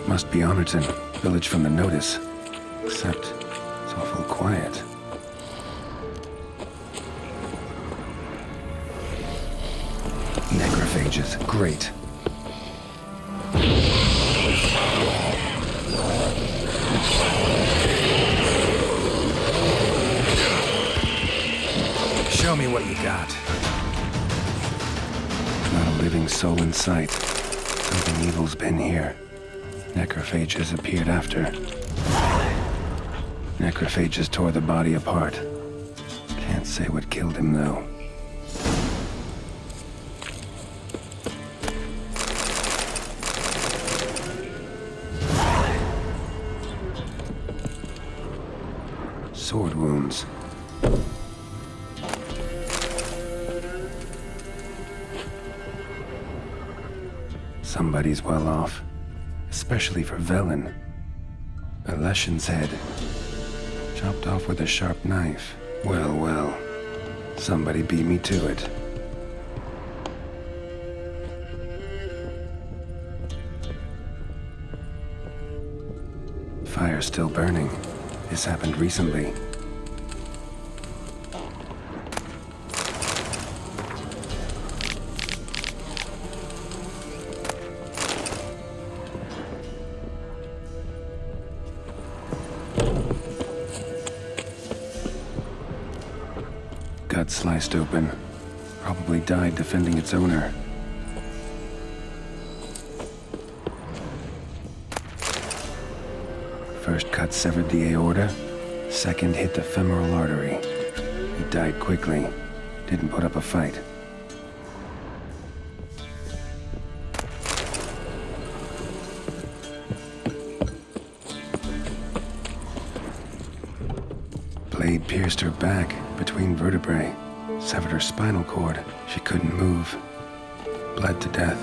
Must be Honorton, village from the notice. Except it's awful quiet. Necrophages, great. Show me what you got. Not a living soul in sight. Something evil's been here. Necrophages appeared after. Necrophages tore the body apart. Can't say what killed him, though. Sword wounds. Somebody's well off. Especially for Velen. A Leshen's head. Chopped off with a sharp knife. Well, well. Somebody beat me to it. Fire's still burning. This happened recently. Gut sliced open. Probably died defending its owner. First cut severed the aorta. Second hit the femoral artery. He died quickly. Didn't put up a fight. Blade pierced her back between vertebrae, severed her spinal cord. She couldn't move. Bled to death.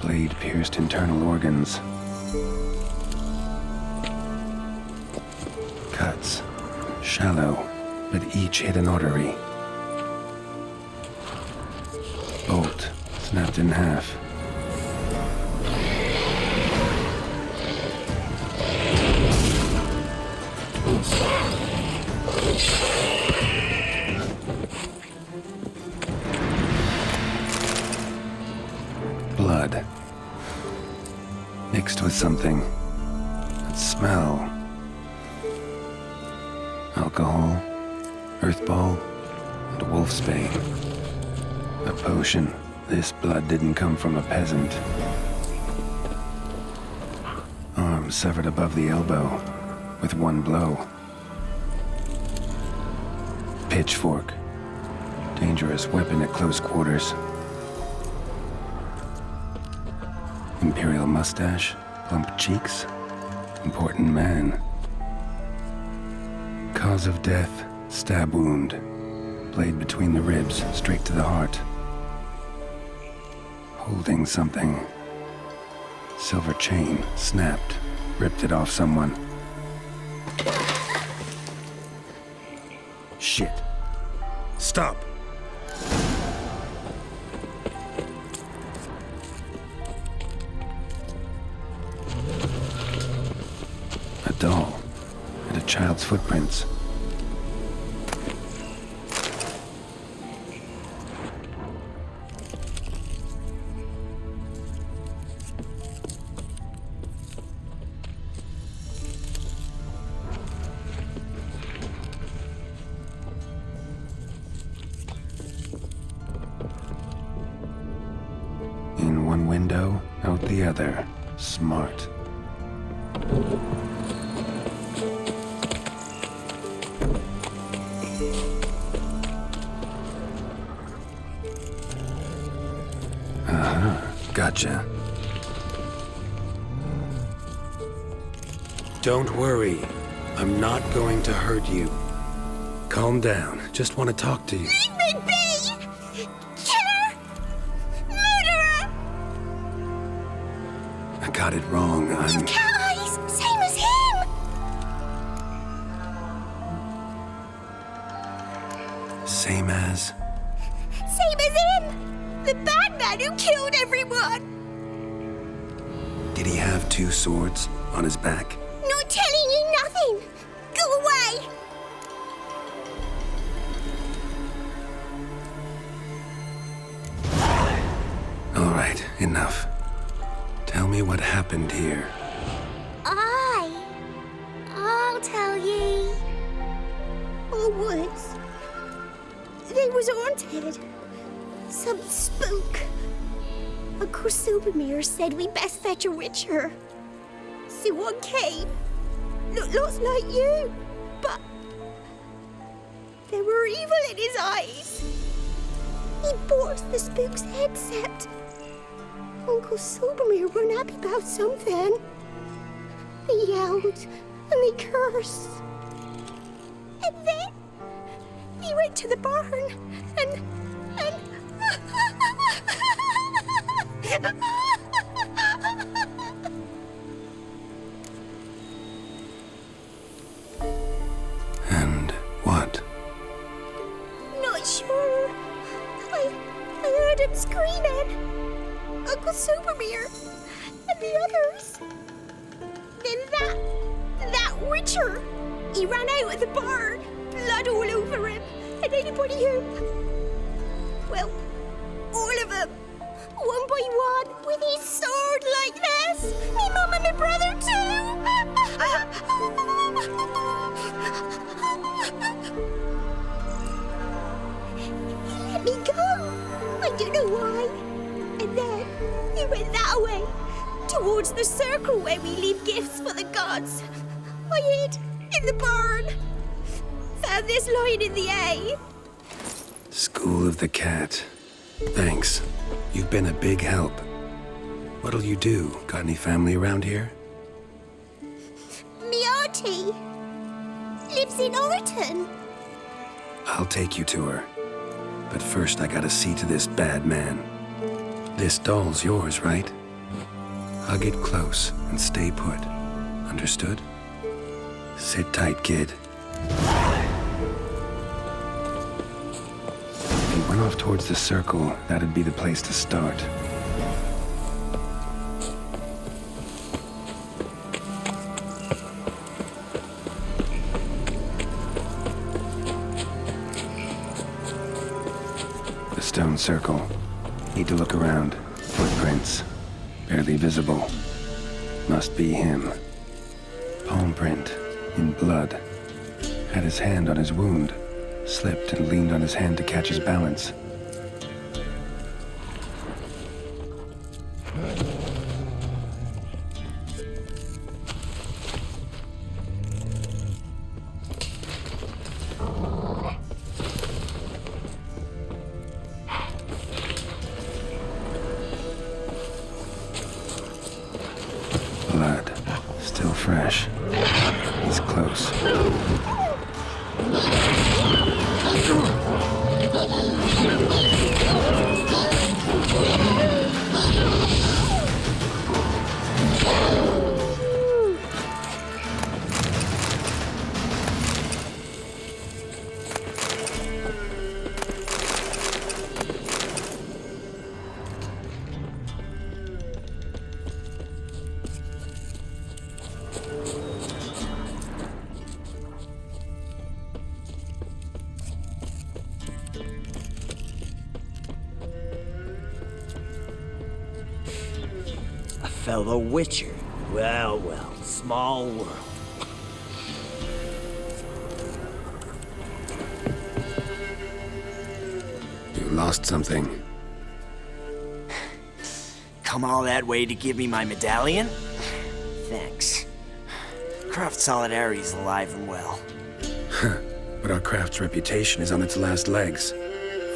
Blade pierced internal organs. Cuts. Shallow, but each hit an artery. Bolt snapped in half. Blood. Mixed with something. That smell. Alcohol, earthball, and wolfsbane. A potion. This blood didn't come from a peasant. Arm severed above the elbow, with one blow. Pitchfork. Dangerous weapon at close quarters. Imperial mustache, plump cheeks, important man. Cause of death, stab wound. Blade between the ribs, straight to the heart. Holding something. Silver chain, snapped, ripped it off someone. Shit. Stop. A doll, and a child's footprints. In one window, out the other. Smart. Aha, gotcha. Don't worry. I'm not going to hurt you. Calm down. Just want to talk to you. Leave me be! Killer! Murderer! I got it wrong. You've cat eyes! Same as him! Same as... Same as him! The bad man who killed everyone! Did he have two swords on his back? Not telling you nothing! Go away! All right, enough. Tell me what happened here. I'll tell ye. All woods. They was haunted. Some spook. Uncle Silvermere said we best fetch a witcher. So one came. Looked lots like you, but there were evil in his eyes. He bought the spook's headset. Uncle Silvermere weren't happy about something. They yelled and they cursed. And then he went to the barn and And what? Not sure. I heard him screaming. Uncle Silvermere and the others. Then that witcher, he ran out of the barn, blood all over him, and anybody who, well, all of them, one by one, with his sword like this. Me mum and my brother He let me go. I don't know why. And then he went that way, towards the circle where we leave gifts for the gods. I hid in the barn. Found this lying in the hay. School of the Cat. Thanks. You've been a big help. What'll you do? Got any family around here? Me auntie lives in Orton. I'll take you to her. But first I gotta see to this bad man. This doll's yours, right? I'll get close and stay put. Understood? Sit tight, kid. If he went off towards the circle, that'd be the place to start. The stone circle. Need to look around. Footprints. Barely visible. Must be him. Palm print. In blood. Had his hand on his wound. Slipped and leaned on his hand to catch his balance. Blood. Still fresh. He's close. A fellow witcher. Well, well, small world. You lost something. Come all that way to give me my medallion? Thanks. Craft Solidarity's alive and well. But our craft's reputation is on its last legs.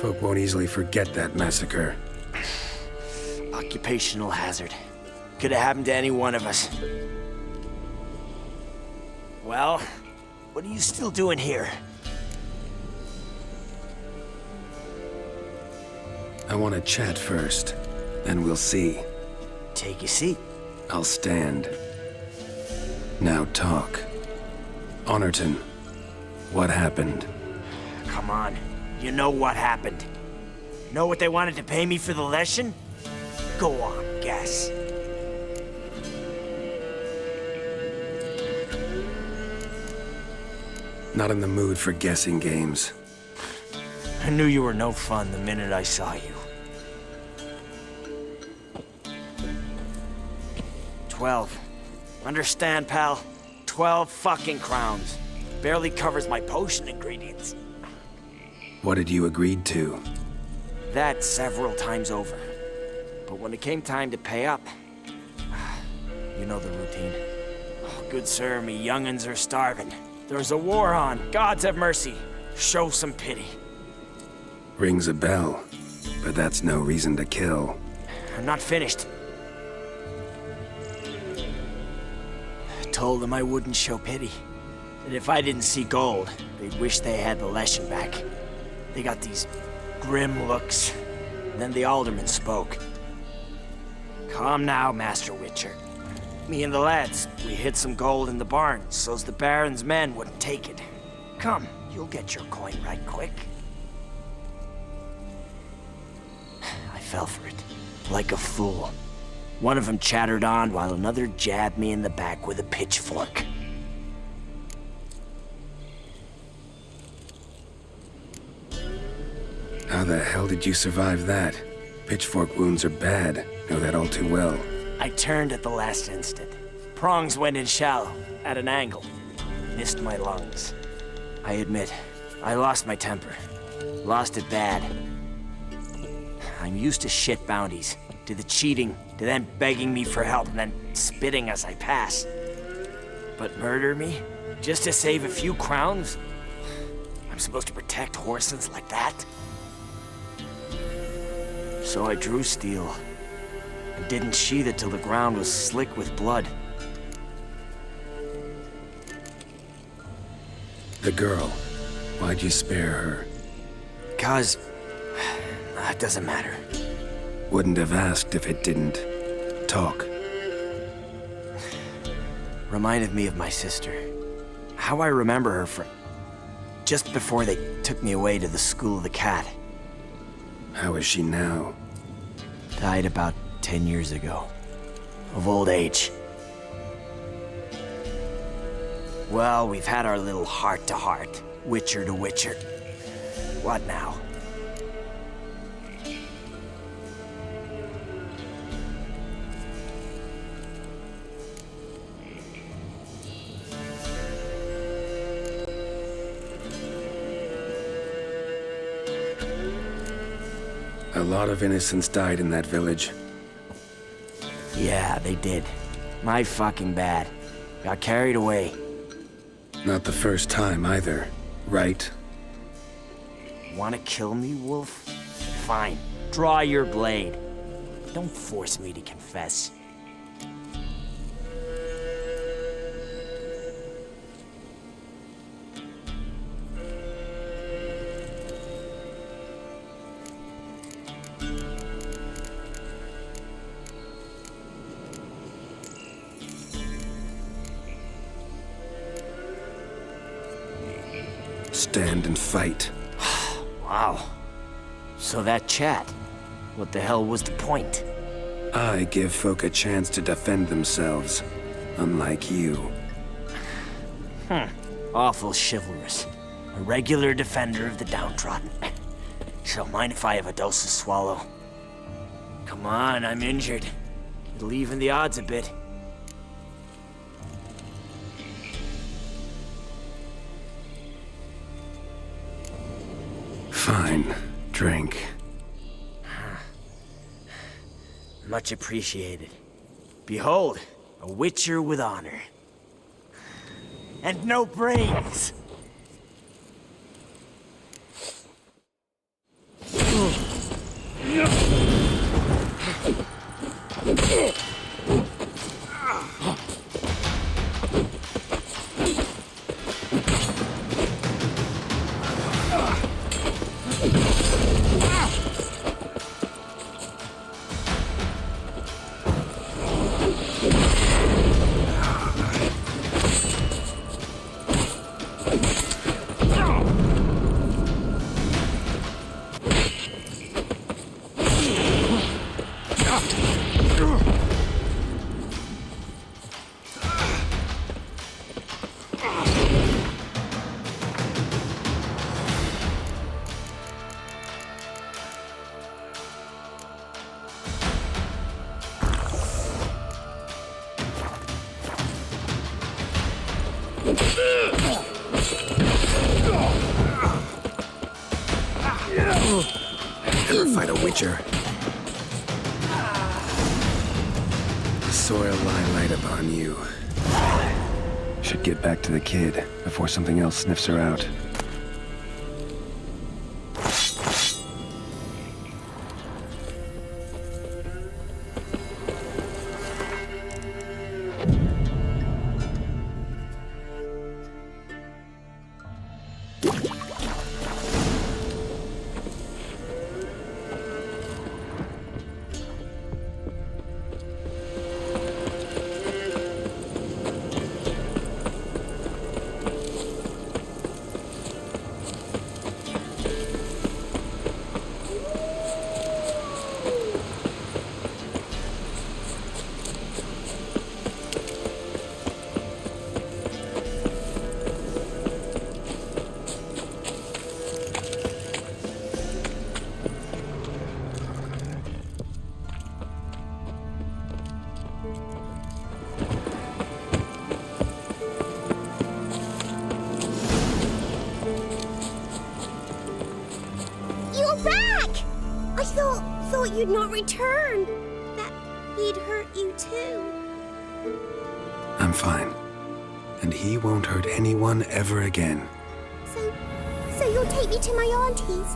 Folk won't easily forget that massacre. Occupational hazard. Could have happened to any one of us. Well, what are you still doing here? I want to chat first, then we'll see. Take a seat. I'll stand. Now talk. Honorton, what happened? Come on. You know what happened. Know what they wanted to pay me for the lesson? Go on, guess. Not in the mood for guessing games. I knew you were no fun the minute I saw you. 12. Understand, pal? 12 fucking crowns. Barely covers my potion ingredients. What had you agreed to? That several times over. But when it came time to pay up, you know the routine. Oh, good sir, me young'uns are starving. There's a war on. Gods have mercy. Show some pity. Rings a bell, but that's no reason to kill. I'm not finished. I told them I wouldn't show pity. That if I didn't see gold, they'd wish they had the lesson back. They got these grim looks. And then the alderman spoke. Come now, Master Witcher. Me and the lads, we hid some gold in the barn so's the Baron's men wouldn't take it. Come, you'll get your coin right quick. I fell for it, like a fool. One of them chattered on while another jabbed me in the back with a pitchfork. How the hell did you survive that? Pitchfork wounds are bad. Know that all too well. I turned at the last instant. Prongs went in shallow, at an angle. Missed my lungs. I admit, I lost my temper. Lost it bad. I'm used to shit bounties, to the cheating, to them begging me for help and then spitting as I pass. But murder me? Just to save a few crowns? I'm supposed to protect horses like that? So I drew steel. And didn't sheathe it till the ground was slick with blood. The girl. Why'd you spare her? 'Cause... it doesn't matter. Wouldn't have asked if it didn't. Talk. Reminded me of my sister. How I remember her from... just before they took me away to the School of the Cat. How is she now? Died about 10 years ago. Of old age. Well, we've had our little heart-to-heart. Witcher to Witcher. What now? A lot of innocents died in that village. Yeah, they did. My fucking bad. Got carried away. Not the first time either, right? Wanna kill me, Wolf? Fine. Draw your blade. Don't force me to confess. Stand and fight. Wow. So that chat, what the hell was the point? I give folk a chance to defend themselves, unlike you. Awful chivalrous. A regular defender of the downtrodden. So mind if I have a dose to swallow? Come on, I'm injured. It'll even the odds a bit. Fine. Drink. Much appreciated. Behold, a witcher with honor. And no brains! Never fight a witcher. The soil lie light upon you. Should get back to the kid before something else sniffs her out. You're back! I thought you'd not return. That he'd hurt you too. I'm fine. And he won't hurt anyone ever again. So you'll take me to my auntie's.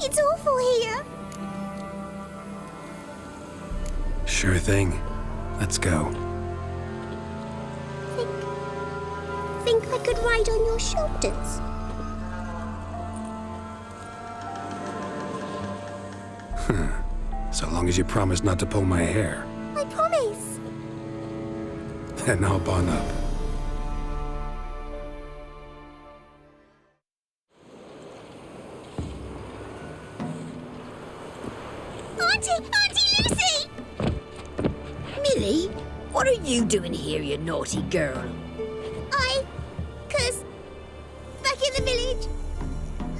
It's awful here. Sure thing. Let's go. Think I could ride on your shoulders? So long as you promise not to pull my hair. I promise. Then hop on up. Auntie Lucy! Millie, what are you doing here, you naughty girl? 'Cause back in the village,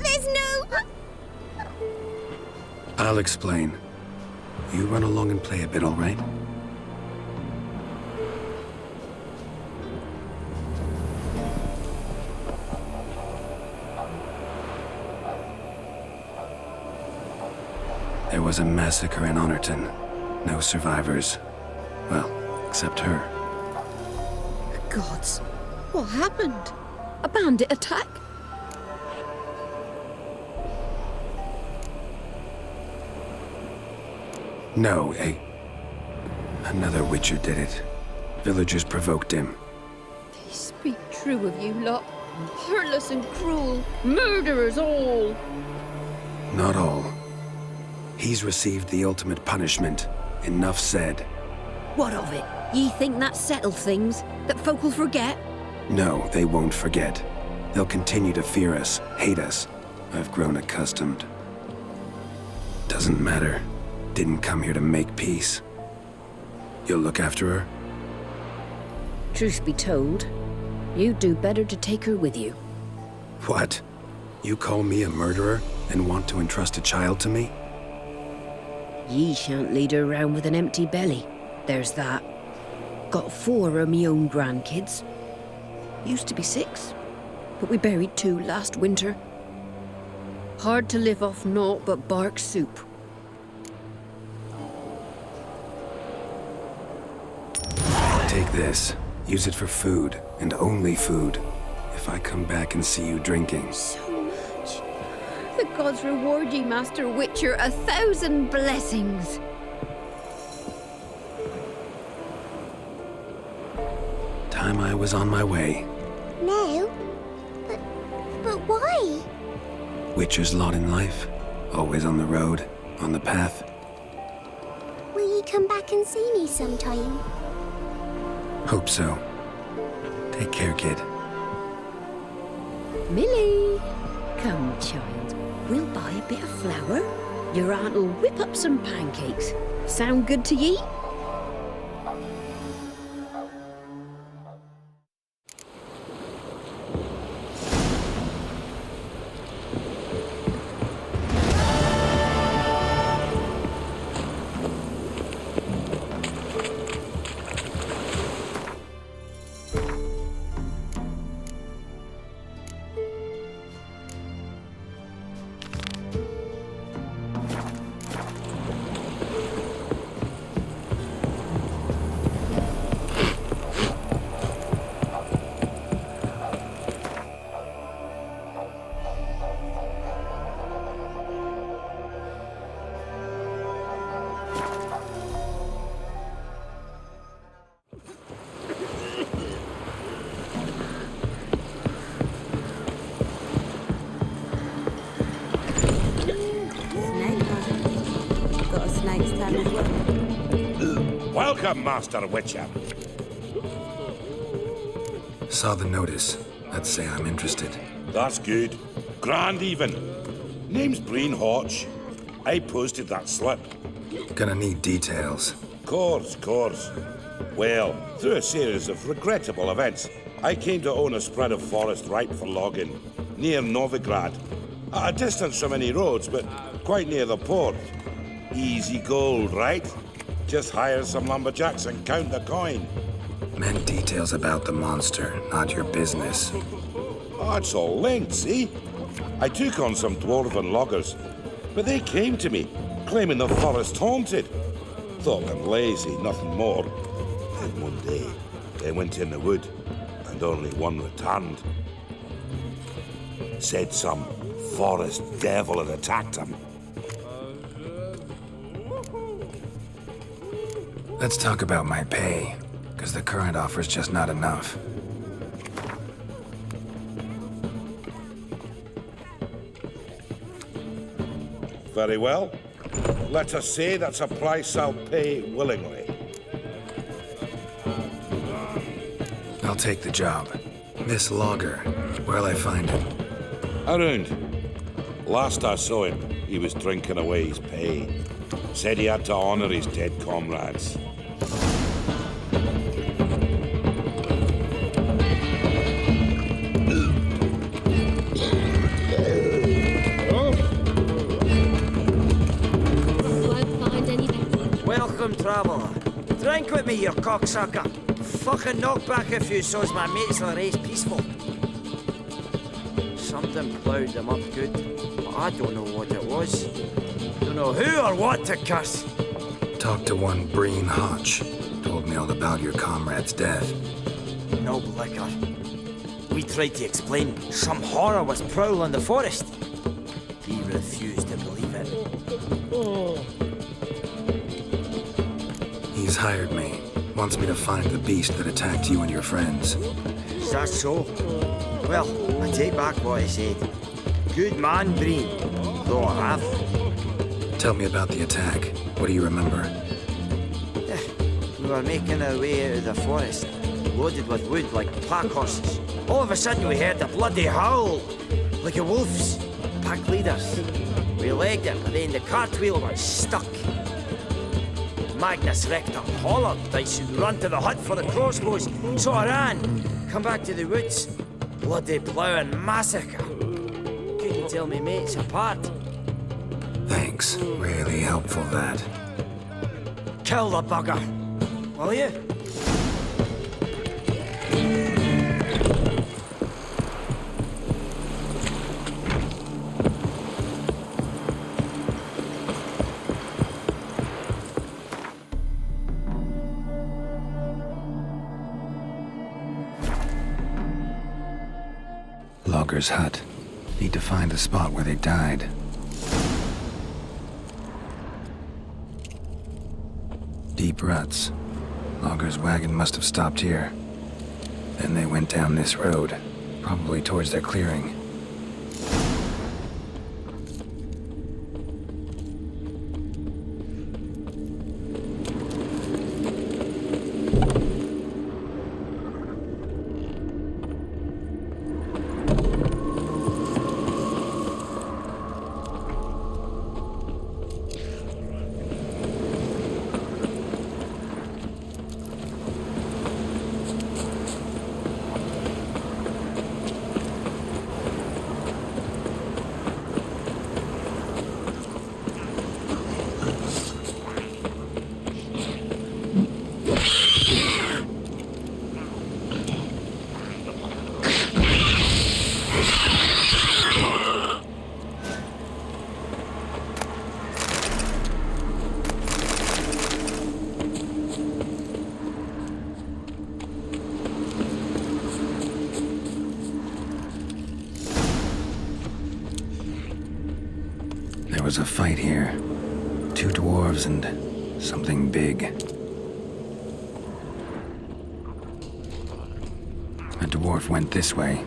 there's no... I'll explain. You run along and play a bit, all right? There was a massacre in Honorton. No survivors. Well, except her. Gods, what happened? A bandit attack? No, another witcher did it. Villagers provoked him. They speak true of you lot. Heartless and cruel. Murderers all. Not all. He's received the ultimate punishment. Enough said. What of it? Ye think that settled things? That folk will forget? No, they won't forget. They'll continue to fear us, hate us. I've grown accustomed. Doesn't matter. Didn't come here to make peace. You'll look after her? Truth be told, you'd do better to take her with you. What? You call me a murderer and want to entrust a child to me? Ye shan't lead her around with an empty belly. There's that. Got 4 of me own grandkids. Used to be 6, but we buried 2 last winter. Hard to live off naught but bark soup. Take this. Use it for food, and only food. If I come back and see you drinking. So much. The gods reward ye, Master Witcher, 1,000 blessings. Time I was on my way. No? But why? Witcher's lot in life. Always on the road, on the path. Will you come back and see me sometime? Hope so. Take care, kid. Millie, come, child. We'll buy a bit of flour. Your aunt'll whip up some pancakes. Sound good to ye? Welcome, Master Witcher. Saw the notice. Let's say I'm interested. That's good. Grand even. Name's Breen Hodge. I posted that slip. Gonna need details. Course. Well, through a series of regrettable events, I came to own a spread of forest ripe for logging, near Novigrad. At a distance from any roads, but quite near the port. Easy gold, right? Just hire some lumberjacks and count the coin. Meant details about the monster, not your business. Oh, it's all linked, see? I took on some dwarven loggers, but they came to me, claiming the forest haunted. Thought them lazy, nothing more. Then one day, they went in the wood, and only one returned. Said some forest devil had attacked him. Let's talk about my pay, because the current offer's just not enough. Very well. Let us say that's a price I'll pay willingly. I'll take the job. This logger, where'll I find him? Around. Last I saw him, he was drinking away his pay. Said he had to honor his dead comrades. Welcome, traveller. Drink with me, you cocksucker. Fucking knock back a few so's my mates will race peaceful. Something ploughed them up good, but I don't know what it was. Don't know who or what to curse. Talked to one Breen Hodge. Told me all about your comrade's death. No liquor. We tried to explain some horror was prowling the forest. He refused to believe it. He's hired me. Wants me to find the beast that attacked you and your friends. Is that so? Well, I take back what I said. Good man, Breen. Though I have. Tell me about the attack. What do you remember? We were making our way out of the forest, loaded with wood like pack horses. All of a sudden we heard a bloody howl, like a wolf's. Pack leaders. We legged it, but then the cartwheel was stuck. Magnus Rector hollered I should run to the hut for the crossbows, so I ran. Come back to the woods. Bloody ploughing massacre. Couldn't tell me mates apart. Thanks. Really helpful, that. Kill the bugger, will you? Logger's hut. Need to find the spot where they died. Deep ruts. Logger's wagon must have stopped here. Then they went down this road, probably towards their clearing. There was a fight here. 2 dwarves and something big. A dwarf went this way.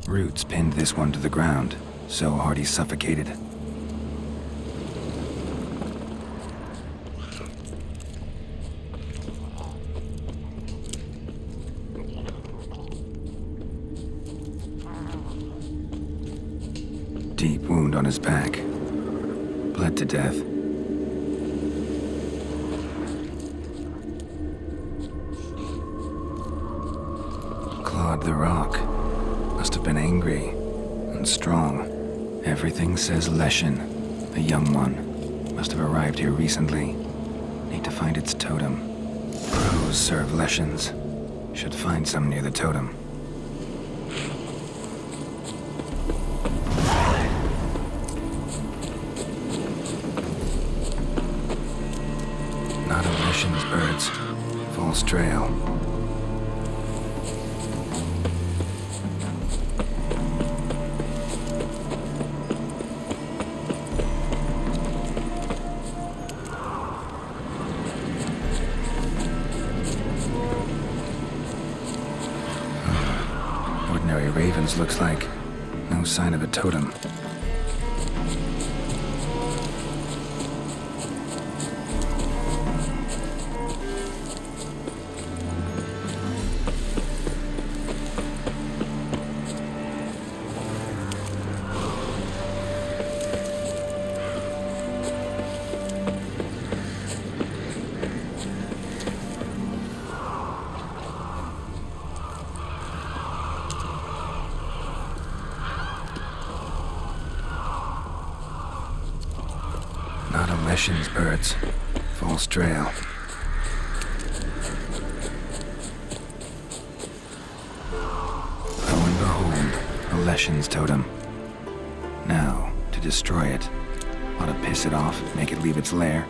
Roots pinned this one to the ground, so hard he suffocated. Deep wound on his back. Bled to death. Clawed the rock. Must have been angry and strong. Everything says Leshen, a young one. Must have arrived here recently. Need to find its totem. Crows serve Leshens. Should find some near the totem. Not a Leshen's birds. False trail. Ordinary ravens, looks like. No sign of a totem. Not a Leshen's birds. False trail. Lo and behold, a Leshen's totem. Now, to destroy it. Ought to piss it off, make it leave its lair.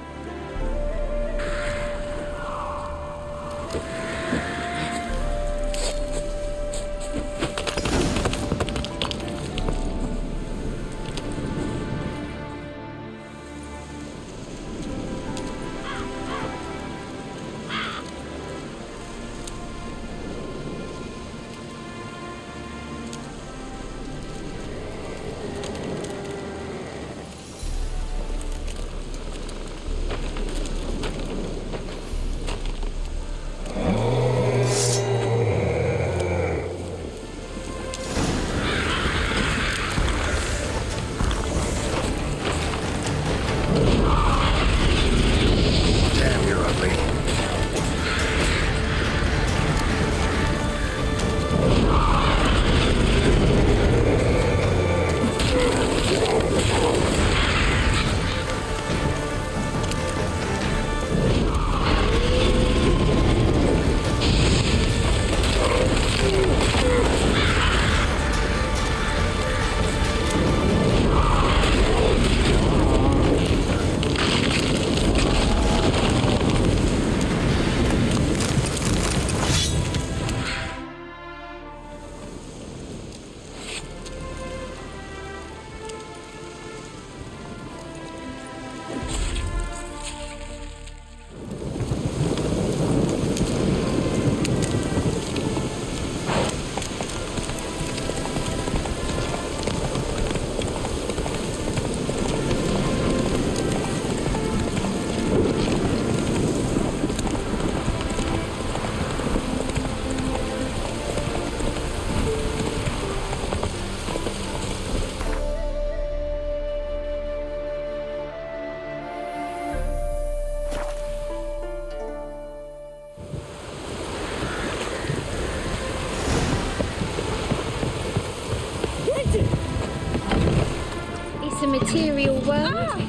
It's a material world.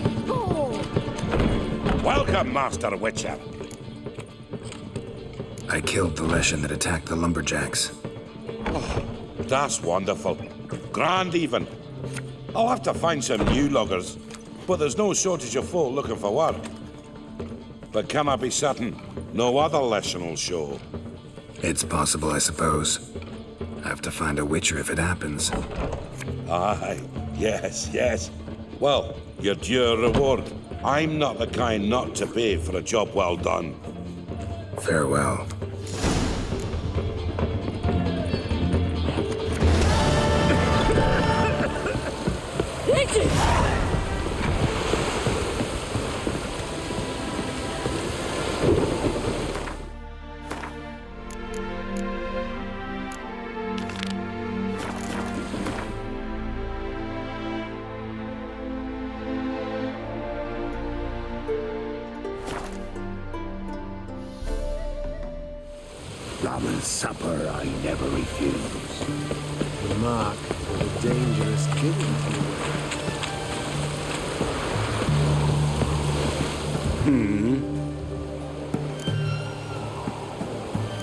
Welcome, Master Witcher. I killed the Leshen that attacked the lumberjacks. That's wonderful. Grand even. I'll have to find some new loggers, but there's no shortage of folk looking for work. But can I be certain no other Leshen will show? It's possible, I suppose. I have to find a Witcher if it happens. Aye, yes. Well, your due reward. I'm not the kind not to pay for a job well done. Farewell. Salmon supper I never refuse. The mark of a dangerous king, if you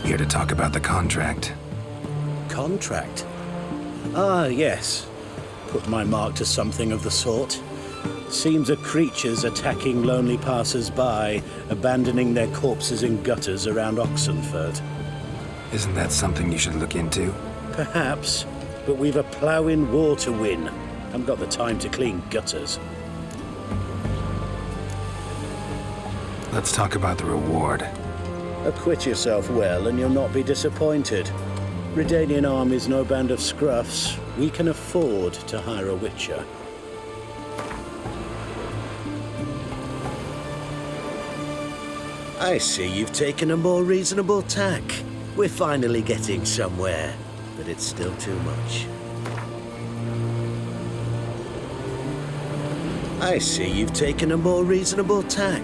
will. Here to talk about the contract. Contract? Ah, yes. Put my mark to something of the sort. Seems a creature's attacking lonely passers-by, abandoning their corpses in gutters around Oxenford. Isn't that something you should look into? Perhaps, but we've a ploughing war to win. Haven't got the time to clean gutters. Let's talk about the reward. Acquit yourself well and you'll not be disappointed. Redanian army's no band of scruffs. We can afford to hire a witcher. I see you've taken a more reasonable tack. We're finally getting somewhere, but it's still too much. I see you've taken a more reasonable tack.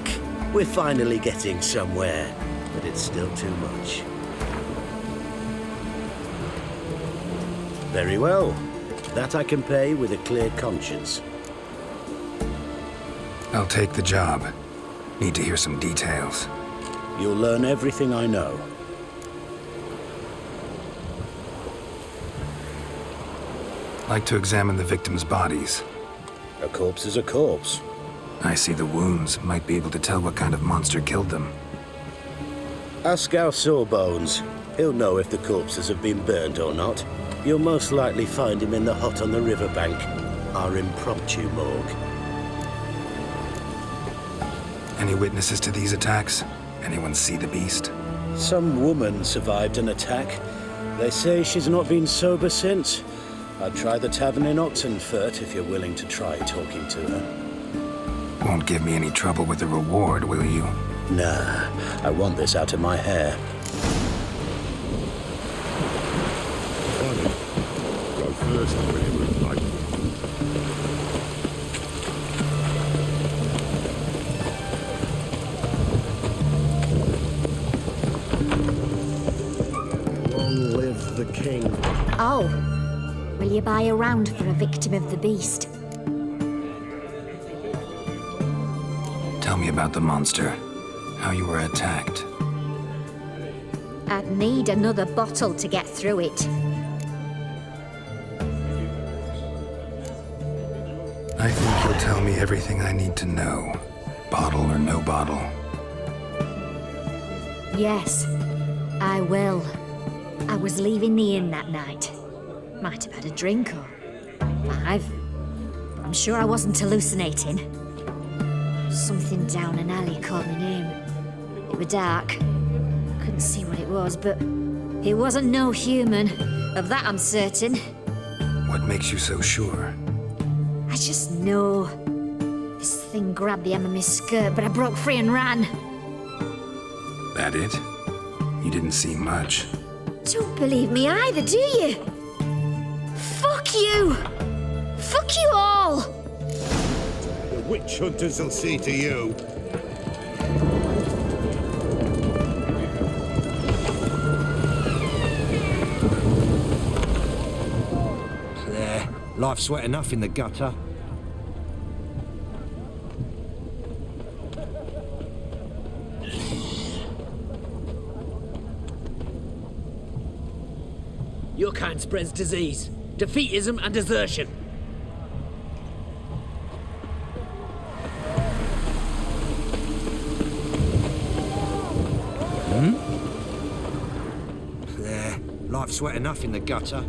We're finally getting somewhere, but it's still too much. Very well. That I can pay with a clear conscience. I'll take the job. Need to hear some details. You'll learn everything I know. Like to examine the victims' bodies. A corpse is a corpse. I see the wounds. Might be able to tell what kind of monster killed them. Ask our Sawbones. He'll know if the corpses have been burned or not. You'll most likely find him in the hut on the riverbank, our impromptu morgue. Any witnesses to these attacks? Anyone see the beast? Some woman survived an attack. They say she's not been sober since. I'd try the tavern in Oxenford if you're willing to try talking to her. Won't give me any trouble with the reward, will you? Nah, I want this out of my hair. Go first when you would like. Long live the king. Oh, will you buy a round for a victim of the beast? Tell me about the monster. How you were attacked. I'd need another bottle to get through it. I think you'll tell me everything I need to know. Bottle or no bottle. Yes, I will. I was leaving the inn that night. Might have had a drink or 5. I'm sure I wasn't hallucinating. Something down an alley called my name. It was dark. Couldn't see what it was, but it wasn't no human. Of that I'm certain. What makes you so sure? I just know. This thing grabbed the hem of my skirt, but I broke free and ran. That it? You didn't see much. Don't believe me either, do you? Fuck you! Fuck you all! The witch hunters will see to you. There. Life's wet enough in the gutter. Your kind spreads disease, defeatism and desertion. There. Life's wet enough in the gutter.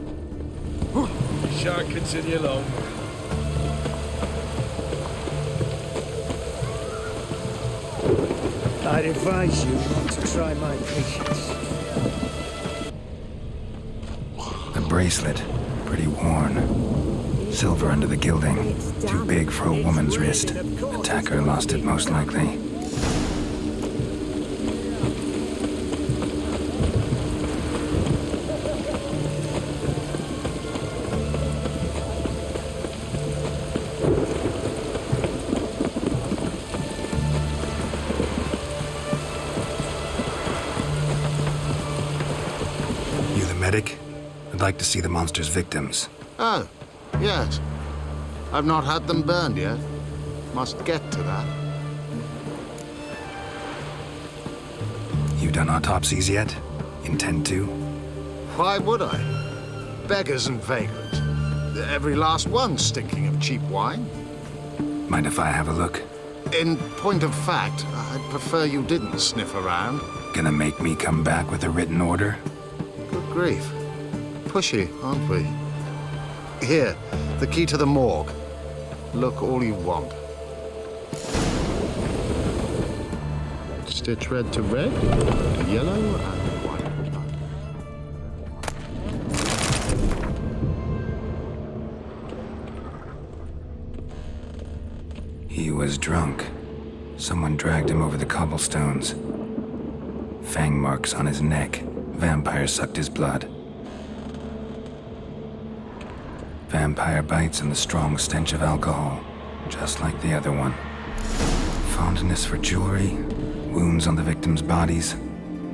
Shan't continue long. I'd advise you not to try my patience. The bracelet. Pretty worn. Silver under the gilding. Too big for a woman's wrist. Attacker lost it most likely. like to see the monster's victims. Oh, yes. I've not had them burned yet. Must get to that. You done autopsies yet? Intend to? Why would I? Beggars and vagrants. Every last one stinking of cheap wine. Mind if I have a look? In point of fact, I'd prefer you didn't sniff around. Gonna make me come back with a written order? Good grief. Pushy, aren't we? Here, the key to the morgue. Look all you want. Stitch red to red, to yellow, and white. He was drunk. Someone dragged him over the cobblestones. Fang marks on his neck. Vampire sucked his blood. Vampire bites and the strong stench of alcohol, just like the other one. Fondness for jewelry, wounds on the victims' bodies.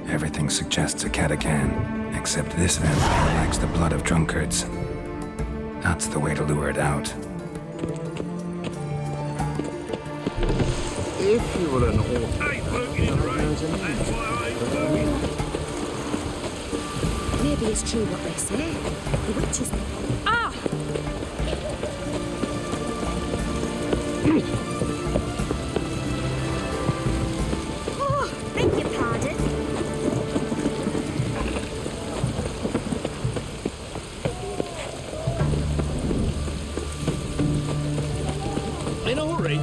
Everything suggests a catacan, except this vampire likes the blood of drunkards. That's the way to lure it out. If you were an author... Maybe it's true what they say. The witches... Ah! Oh, beg your pardon. In a hurry.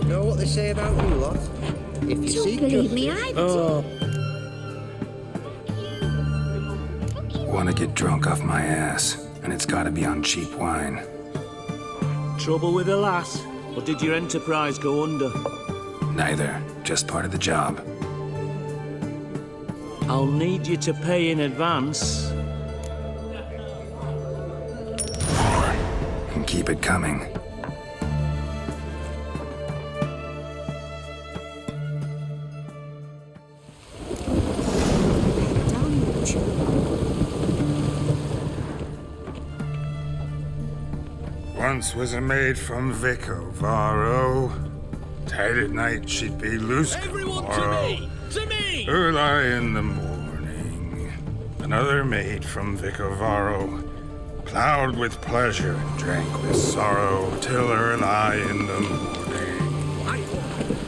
Know what they say about you lot? If you Don't seek believe me justice- either. Wanna get drunk off my ass, and it's gotta be on cheap wine. Trouble with the lass? Or did your enterprise go under? Neither, just part of the job. I'll need you to pay in advance. And keep it coming. Once was a maid from Vico, Varro. Tight at night she'd be loose. Everyone to me! To me! Early in the morning. Another maid from Vicovaro. Plowed with pleasure and drank with sorrow till early in the morning.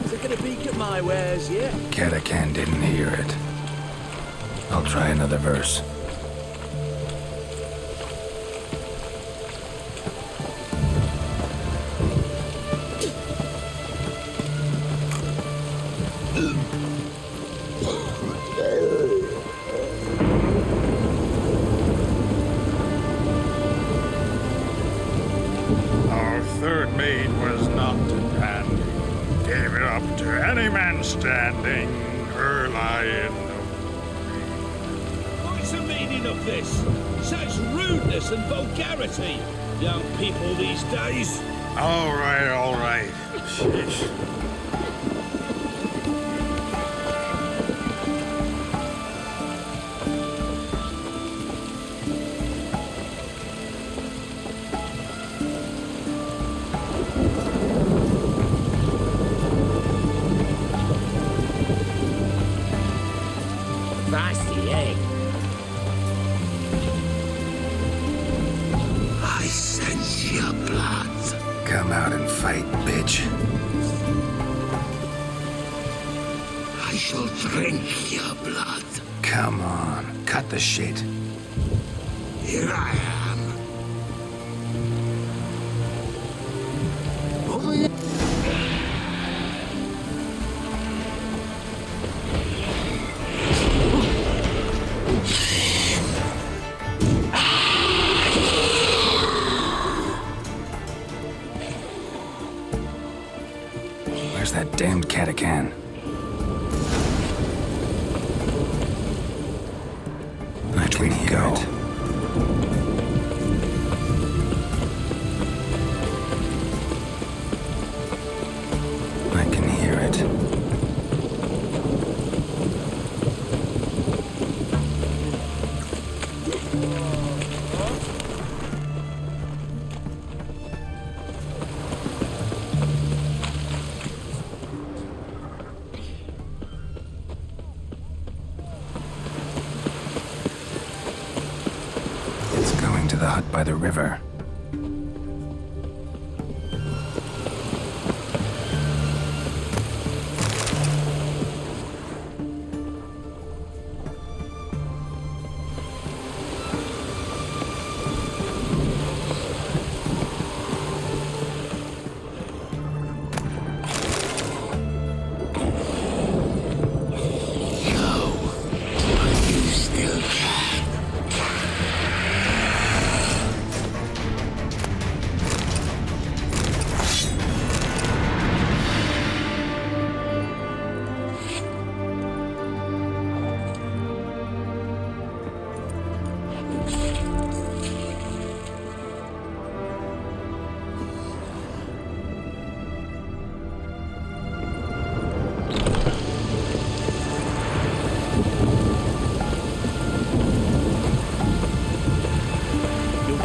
Taking a peek at my wares, yeah? Catacan didn't hear it. I'll try another verse. Our third maid was not dandy. Gave it up to any man standing early in the What's the meaning of this? Such rudeness and vulgarity. Young people these days. All right, all right. Sheesh. Nasty, eh? I sense your blood. Come out and fight, bitch. I shall drink your blood. Come on, cut the shit. Here I am. Over here. Where's that damned catacan? I can hear it. I can hear it. to the hut by the river.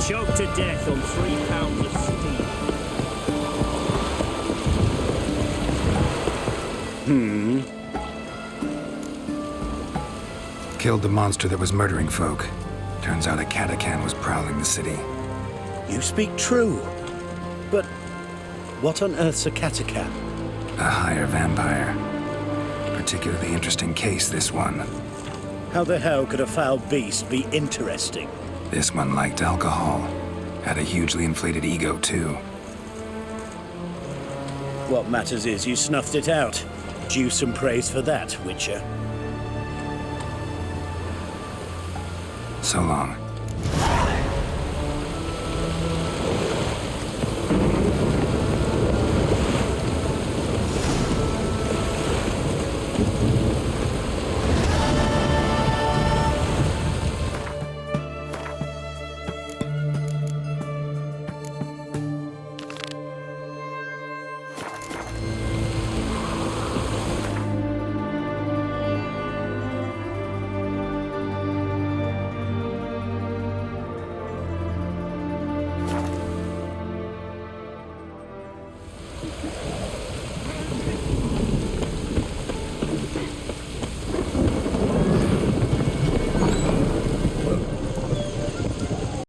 Choked to death on 3 pounds of steam. Killed the monster that was murdering folk. Turns out a catacan was prowling the city. You speak true. But what on earth's a catacan? A higher vampire. Particularly interesting case, this one. How the hell could a foul beast be interesting? This one liked alcohol. Had a hugely inflated ego, too. What matters is you snuffed it out. Due some praise for that, Witcher. So long.